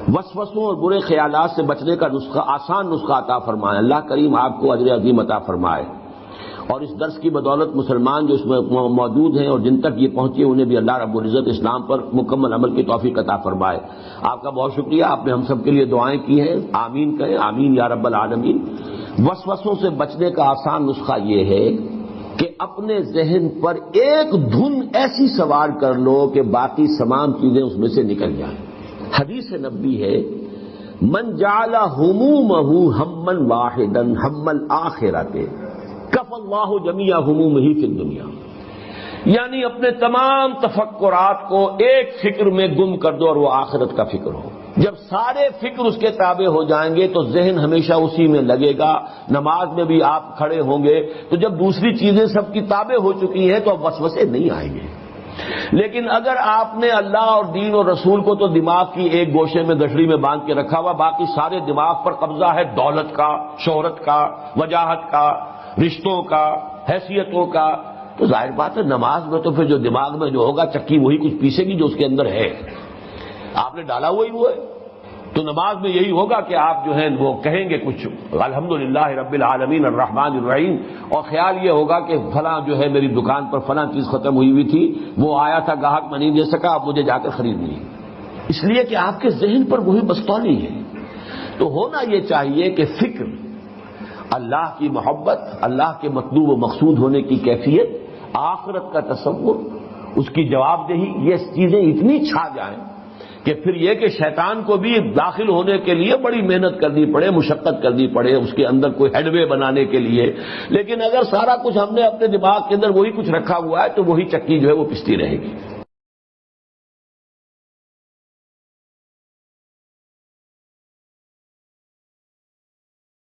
وسوسوں اور برے خیالات سے بچنے کا نسخہ، آسان نسخہ عطا فرمائے۔ اللہ کریم آپ کو اجر عظیم عطا فرمائے، اور اس درس کی بدولت مسلمان جو اس میں موجود ہیں اور جن تک یہ پہنچے انہیں بھی اللہ رب العزت اسلام پر مکمل عمل کی توفیق عطا فرمائے۔ آپ کا بہت شکریہ، آپ نے ہم سب کے لیے دعائیں کی ہیں، آمین کہیں، آمین یا رب العالمین۔ وسوسوں سے بچنے کا آسان نسخہ یہ ہے کہ اپنے ذہن پر ایک دھن ایسی سوار کر لو کہ باقی تمام چیزیں اس میں سے نکل جائیں۔ حدیث نبوی ہے، من جعل ہمومہ ہما واحدا ہم الآخرۃ کف اللہ جمیع ہمومہ فی الدنیا، یعنی اپنے تمام تفکرات کو ایک فکر میں گم کر دو اور وہ آخرت کا فکر ہو۔ جب سارے فکر اس کے تابع ہو جائیں گے تو ذہن ہمیشہ اسی میں لگے گا۔ نماز میں بھی آپ کھڑے ہوں گے تو جب دوسری چیزیں سب کی تابع ہو چکی ہیں تو اب وسوسے نہیں آئیں گے۔ لیکن اگر آپ نے اللہ اور دین اور رسول کو تو دماغ کی ایک گوشے میں گٹھڑی میں باندھ کے رکھا ہوا، باقی سارے دماغ پر قبضہ ہے دولت کا، شہرت کا، وجاہت کا، رشتوں کا، حیثیتوں کا، تو ظاہر بات ہے نماز میں تو پھر جو دماغ میں جو ہوگا چکی وہی کچھ پیسے گی جو اس کے اندر ہے، آپ نے ڈالا وہی وہ ہے۔ تو نماز میں یہی ہوگا کہ آپ جو ہیں وہ کہیں گے کچھ الحمدللہ رب العالمین الرحمن الرحیم، اور خیال یہ ہوگا کہ فلاں جو ہے میری دکان پر فلاں چیز ختم ہوئی تھی، وہ آیا تھا گاہک میں نہیں دے سکا، اب مجھے جا کر خریدنی ہے، اس لیے کہ آپ کے ذہن پر وہی بستانی ہے۔ تو ہونا یہ چاہیے کہ فکر، اللہ کی محبت، اللہ کے مطلوب و مقصود ہونے کی کیفیت، آخرت کا تصور، اس کی جواب دہی، یہ چیزیں اتنی چھا جائیں کہ پھر یہ کہ شیطان کو بھی داخل ہونے کے لیے بڑی محنت کرنی پڑے، مشقت کرنی پڑے اس کے اندر کوئی ہیڈ وے بنانے کے لیے، لیکن اگر سارا کچھ ہم نے اپنے دماغ کے اندر وہی کچھ رکھا ہوا ہے تو وہی چکی جو ہے وہ پستی رہے گی۔